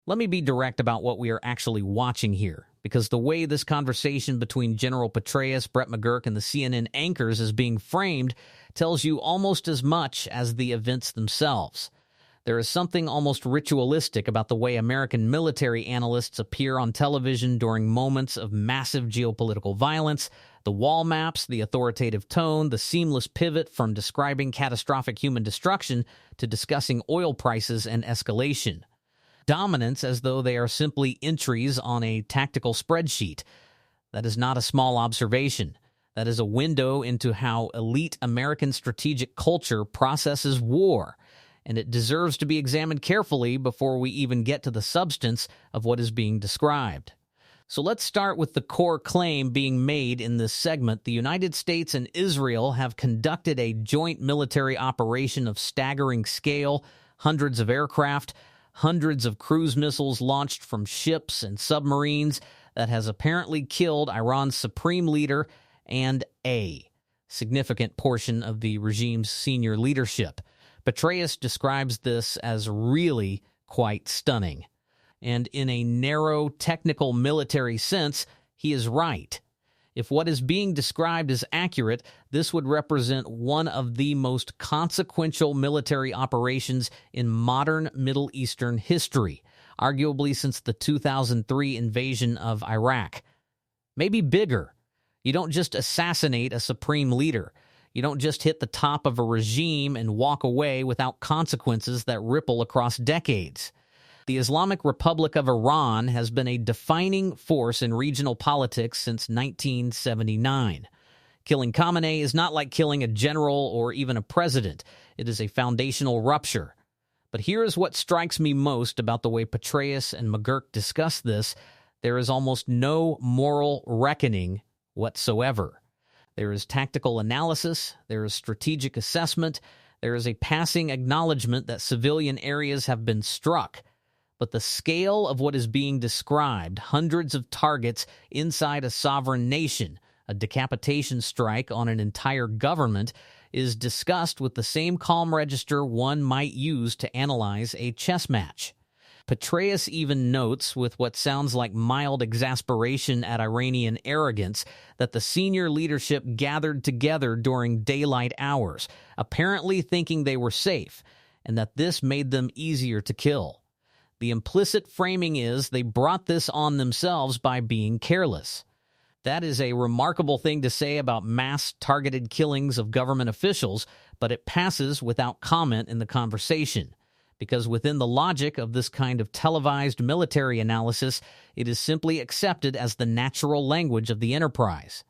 Let me be direct about what we are actually watching here, because the way this conversation between General Petraeus, Brett McGurk, and the CNN anchors is being framed tells you almost as much as the events themselves. There is something almost ritualistic about the way American military analysts appear on television during moments of massive geopolitical violence, the wall maps, the authoritative tone, the seamless pivot from describing catastrophic human destruction to discussing oil prices and escalation. Dominance as though they are simply entries on a tactical spreadsheet. That is not a small observation. That is a window into how elite American strategic culture processes war, and it deserves to be examined carefully before we even get to the substance of what is being described. So let's start with the core claim being made in this segment. The United States and Israel have conducted a joint military operation of staggering scale, hundreds of aircraft, hundreds of cruise missiles launched from ships and submarines that has apparently killed Iran's supreme leader and a significant portion of the regime's senior leadership. Petraeus describes this as really quite stunning. And in a narrow, technical military sense, he is right. If what is being described is accurate, this would represent one of the most consequential military operations in modern Middle Eastern history, arguably since the 2003 invasion of Iraq. Maybe bigger. You don't just assassinate a supreme leader. You don't just hit the top of a regime and walk away without consequences that ripple across decades. The Islamic Republic of Iran has been a defining force in regional politics since 1979. Killing Khamenei is not like killing a general or even a president. It is a foundational rupture. But here is what strikes me most about the way Petraeus and McGurk discuss this. There is almost no moral reckoning whatsoever. There is tactical analysis, there is strategic assessment, there is a passing acknowledgement that civilian areas have been struck. But the scale of what is being described, hundreds of targets inside a sovereign nation, a decapitation strike on an entire government, is discussed with the same calm register one might use to analyze a chess match. Petraeus even notes, with what sounds like mild exasperation at Iranian arrogance, that the senior leadership gathered together during daylight hours, apparently thinking they were safe, and that this made them easier to kill. The implicit framing is they brought this on themselves by being careless. That is a remarkable thing to say about mass targeted killings of government officials, but it passes without comment in the conversation, because within the logic of this kind of televised military analysis, it is simply accepted as the natural language of the enterprise.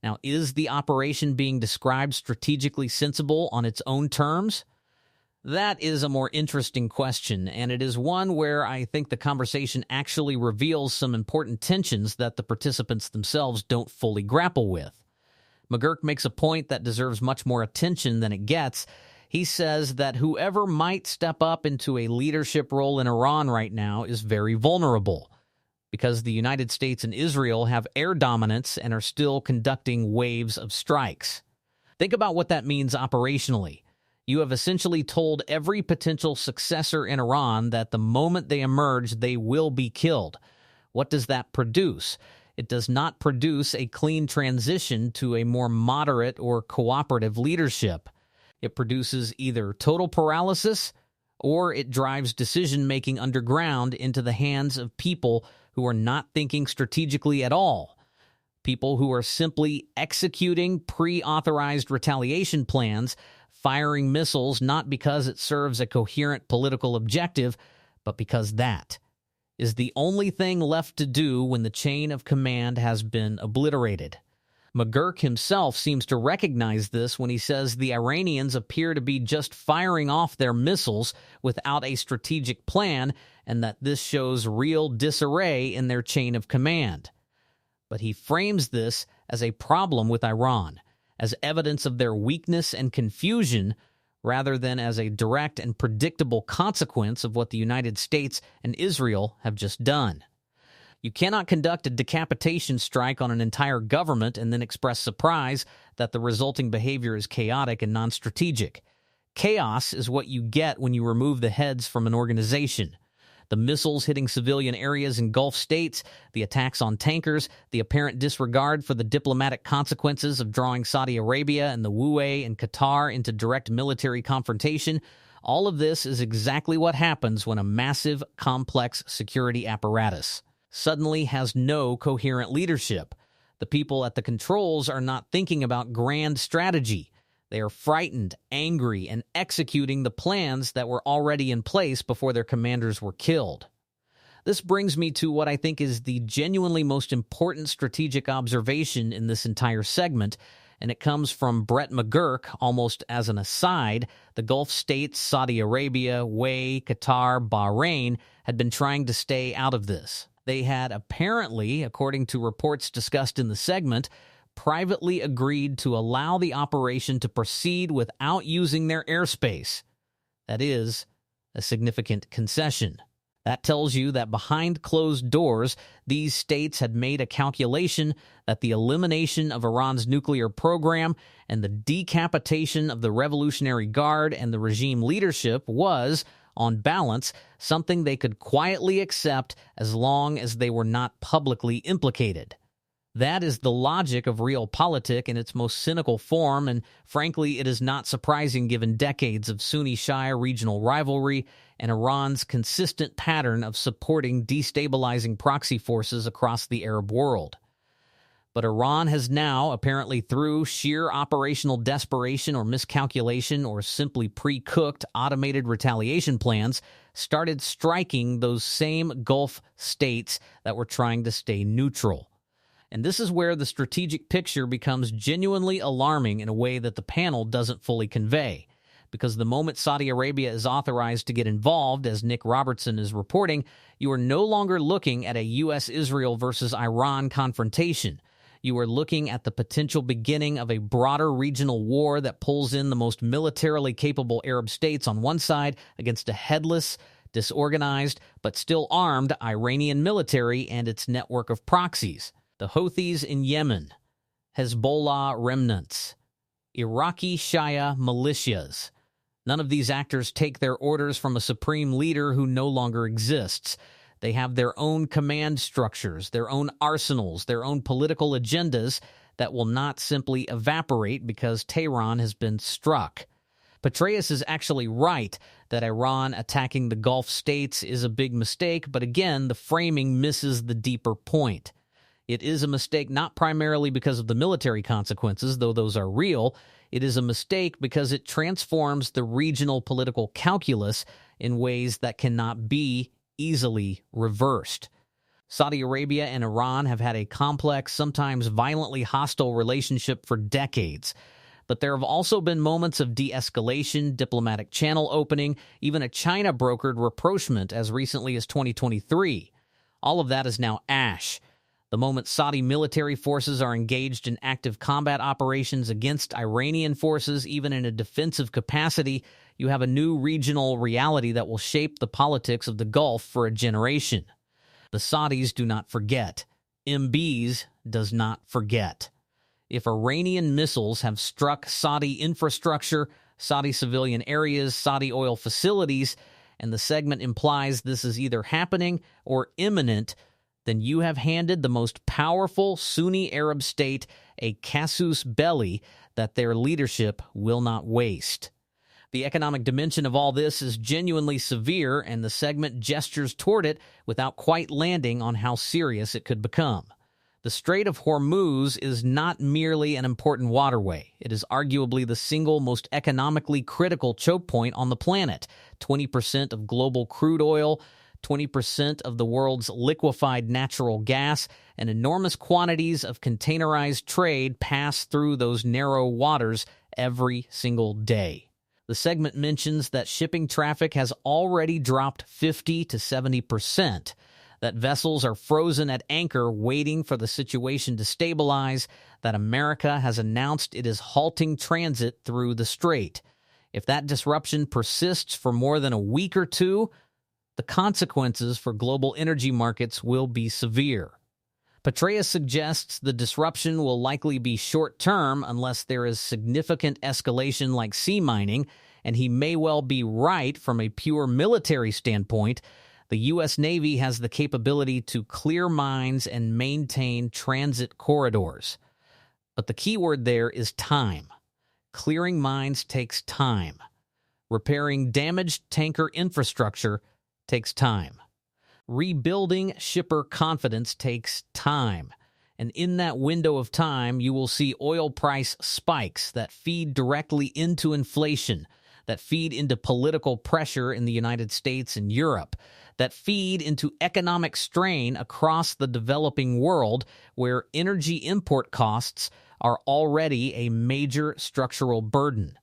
Now, is the operation being described strategically sensible on its own terms? That is a more interesting question, and it is one where I think the conversation actually reveals some important tensions that the participants themselves don't fully grapple with. McGurk makes a point that deserves much more attention than it gets. He says that whoever might step up into a leadership role in Iran right now is very vulnerable, because the United States and Israel have air dominance and are still conducting waves of strikes. Think about what that means operationally. You have essentially told every potential successor in Iran that the moment they emerge, they will be killed. What does that produce? It does not produce a clean transition to a more moderate or cooperative leadership. It produces either total paralysis or it drives decision-making underground into the hands of people who are not thinking strategically at all. People who are simply executing pre-authorized retaliation plans, firing missiles not because it serves a coherent political objective, but because that is the only thing left to do when the chain of command has been obliterated. McGurk himself seems to recognize this when he says the Iranians appear to be just firing off their missiles without a strategic plan, and that this shows real disarray in their chain of command. But he frames this as a problem with Iran, as evidence of their weakness and confusion, rather than as a direct and predictable consequence of what the United States and Israel have just done. You cannot conduct a decapitation strike on an entire government and then express surprise that the resulting behavior is chaotic and non-strategic. Chaos is what you get when you remove the heads from an organization. The missiles hitting civilian areas in Gulf states, the attacks on tankers, the apparent disregard for the diplomatic consequences of drawing Saudi Arabia and the UAE and Qatar into direct military confrontation, all of this is exactly what happens when a massive, complex security apparatus suddenly has no coherent leadership. The people at the controls are not thinking about grand strategy. They are frightened, angry, and executing the plans that were already in place before their commanders were killed. This brings me to what I think is the genuinely most important strategic observation in this entire segment, and it comes from Brett McGurk, almost as an aside. The Gulf states, Saudi Arabia, UAE, Qatar, Bahrain, had been trying to stay out of this. They had apparently, according to reports discussed in the segment, privately agreed to allow the operation to proceed without using their airspace. That is a significant concession. That tells you that behind closed doors, these states had made a calculation that the elimination of Iran's nuclear program and the decapitation of the Revolutionary Guard and the regime leadership was, on balance, something they could quietly accept as long as they were not publicly implicated. That is the logic of realpolitik in its most cynical form, and frankly, it is not surprising given decades of Sunni-Shia regional rivalry and Iran's consistent pattern of supporting destabilizing proxy forces across the Arab world. But Iran has now, apparently through sheer operational desperation or miscalculation or simply pre-cooked automated retaliation plans, started striking those same Gulf states that were trying to stay neutral. And this is where the strategic picture becomes genuinely alarming in a way that the panel doesn't fully convey. Because the moment Saudi Arabia is authorized to get involved, as Nick Robertson is reporting, you are no longer looking at a U.S.-Israel versus Iran confrontation. You are looking at the potential beginning of a broader regional war that pulls in the most militarily capable Arab states on one side against a headless, disorganized, but still armed Iranian military and its network of proxies. The Houthis in Yemen, Hezbollah remnants, Iraqi Shia militias. None of these actors take their orders from a supreme leader who no longer exists. They have their own command structures, their own arsenals, their own political agendas that will not simply evaporate because Tehran has been struck. Petraeus is actually right that Iran attacking the Gulf states is a big mistake, but again, the framing misses the deeper point. It is a mistake not primarily because of the military consequences, though those are real. It is a mistake because it transforms the regional political calculus in ways that cannot be easily reversed. Saudi Arabia and Iran have had a complex, sometimes violently hostile relationship for decades. But there have also been moments of de-escalation, diplomatic channel opening, even a China-brokered rapprochement as recently as 2023. All of that is now ash. The moment Saudi military forces are engaged in active combat operations against Iranian forces, even in a defensive capacity, you have a new regional reality that will shape the politics of the Gulf for a generation. The Saudis do not forget. MBs does not forget. If Iranian missiles have struck Saudi infrastructure, Saudi civilian areas, Saudi oil facilities, and the segment implies this is either happening or imminent, then you have handed the most powerful Sunni Arab state a casus belli that their leadership will not waste. The economic dimension of all this is genuinely severe, and the segment gestures toward it without quite landing on how serious it could become. The Strait of Hormuz is not merely an important waterway. It is arguably the single most economically critical choke point on the planet. 20% of global crude oil, 20% of the world's liquefied natural gas, and enormous quantities of containerized trade pass through those narrow waters every single day. The segment mentions that shipping traffic has already dropped 50 to 70%, that vessels are frozen at anchor waiting for the situation to stabilize, that America has announced it is halting transit through the strait. If that disruption persists for more than a week or two, the consequences for global energy markets will be severe. Petraeus suggests the disruption will likely be short-term unless there is significant escalation like sea mining, and he may well be right from a pure military standpoint. The U.S. Navy has the capability to clear mines and maintain transit corridors. But the key word there is time. Clearing mines takes time. Repairing damaged tanker infrastructure takes time. Rebuilding shipper confidence takes time. And in that window of time, you will see oil price spikes that feed directly into inflation, that feed into political pressure in the United States and Europe, that feed into economic strain across the developing world, where energy import costs are already a major structural burden.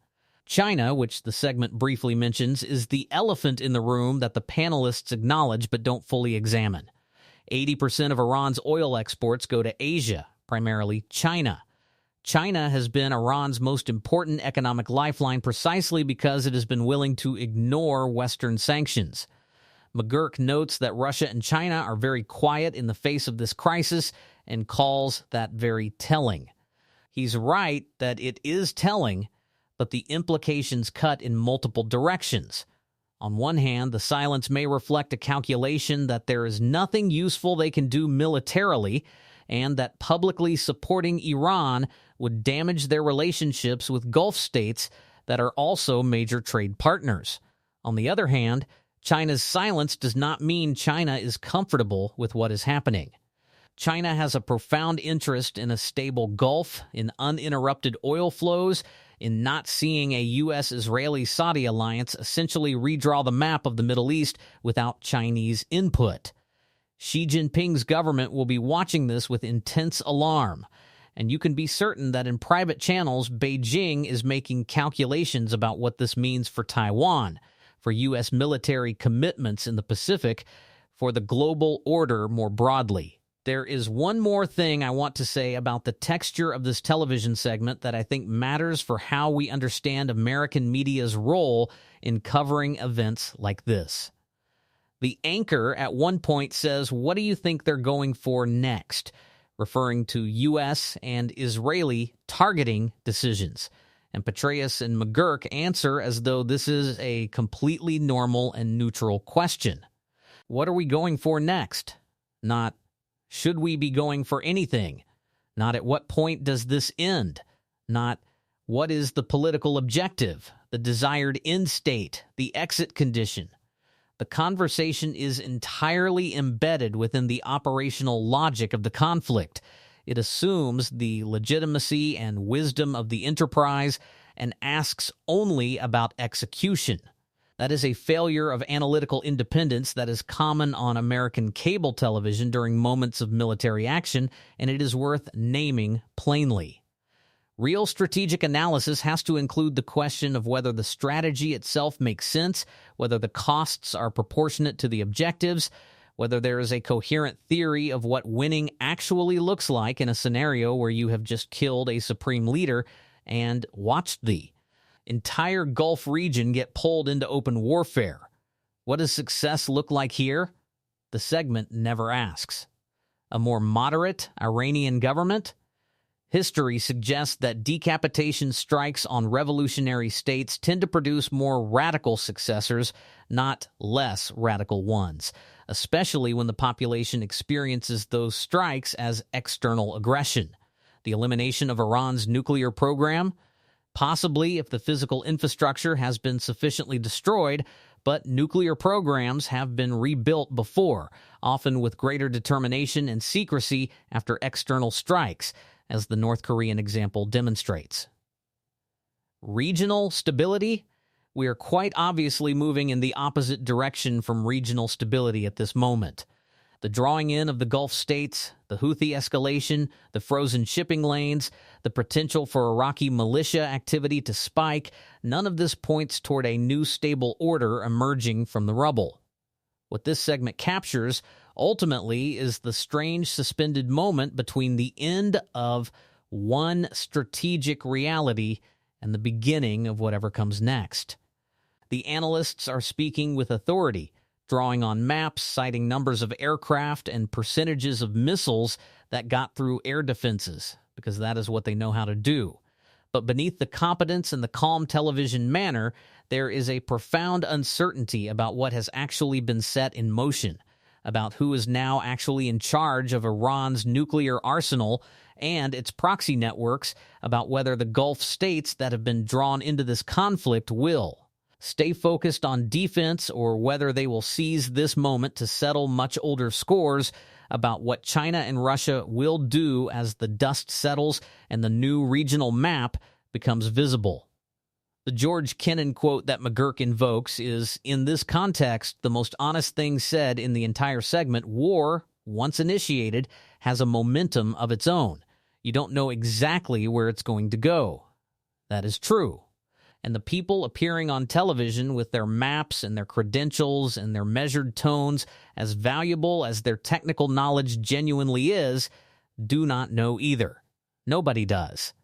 China, which the segment briefly mentions, is the elephant in the room that the panelists acknowledge but don't fully examine. 80% of Iran's oil exports go to Asia, primarily China. China has been Iran's most important economic lifeline precisely because it has been willing to ignore Western sanctions. McGurk notes that Russia and China are very quiet in the face of this crisis and calls that very telling. He's right that it is telling, but the implications cut in multiple directions. On one hand, the silence may reflect a calculation that there is nothing useful they can do militarily, and that publicly supporting Iran would damage their relationships with Gulf states that are also major trade partners. On the other hand, China's silence does not mean China is comfortable with what is happening. China has a profound interest in a stable Gulf, in uninterrupted oil flows, in not seeing a U.S.-Israeli-Saudi alliance essentially redraw the map of the Middle East without Chinese input. Xi Jinping's government will be watching this with intense alarm, and you can be certain that in private channels, Beijing is making calculations about what this means for Taiwan, for U.S. military commitments in the Pacific, for the global order more broadly. There is one more thing I want to say about the texture of this television segment that I think matters for how we understand American media's role in covering events like this. The anchor at one point says, "What do you think they're going for next?" referring to U.S. and Israeli targeting decisions. And Petraeus and McGurk answer as though this is a completely normal and neutral question. What are we going for next? Not, should we be going for anything? Not, at what point does this end? Not, what is the political objective, the desired end state, the exit condition? The conversation is entirely embedded within the operational logic of the conflict. It assumes the legitimacy and wisdom of the enterprise and asks only about execution. That is a failure of analytical independence that is common on American cable television during moments of military action, and it is worth naming plainly. Real strategic analysis has to include the question of whether the strategy itself makes sense, whether the costs are proportionate to the objectives, whether there is a coherent theory of what winning actually looks like in a scenario where you have just killed a supreme leader and watched the entire Gulf region get pulled into open warfare. What does success look like here? The segment never asks. A more moderate Iranian government? History suggests that decapitation strikes on revolutionary states tend to produce more radical successors, not less radical ones, especially when the population experiences those strikes as external aggression. The elimination of Iran's nuclear program? Possibly if the physical infrastructure has been sufficiently destroyed, but nuclear programs have been rebuilt before, often with greater determination and secrecy after external strikes, as the North Korean example demonstrates. Regional stability? We are quite obviously moving in the opposite direction from regional stability at this moment. The drawing in of the Gulf states, the Houthi escalation, the frozen shipping lanes, the potential for Iraqi militia activity to spike, none of this points toward a new stable order emerging from the rubble. What this segment captures ultimately is the strange suspended moment between the end of one strategic reality and the beginning of whatever comes next. The analysts are speaking with authority, drawing on maps, citing numbers of aircraft and percentages of missiles that got through air defenses, because that is what they know how to do. But beneath the competence and the calm television manner, there is a profound uncertainty about what has actually been set in motion, about who is now actually in charge of Iran's nuclear arsenal and its proxy networks, about whether the Gulf states that have been drawn into this conflict will stay focused on defense or whether they will seize this moment to settle much older scores, about what China and Russia will do as the dust settles and the new regional map becomes visible. The George Kennan quote that McGurk invokes is, in this context, the most honest thing said in the entire segment. War, once initiated, has a momentum of its own. You don't know exactly where it's going to go. That is true. And the people appearing on television with their maps and their credentials and their measured tones, as valuable as their technical knowledge genuinely is, do not know either. Nobody does.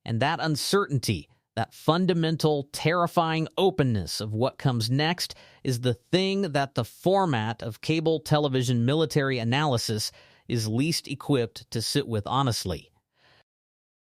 And that uncertainty, that fundamental, terrifying openness of what comes next, is the thing that the format of cable television military analysis is least equipped to sit with honestly.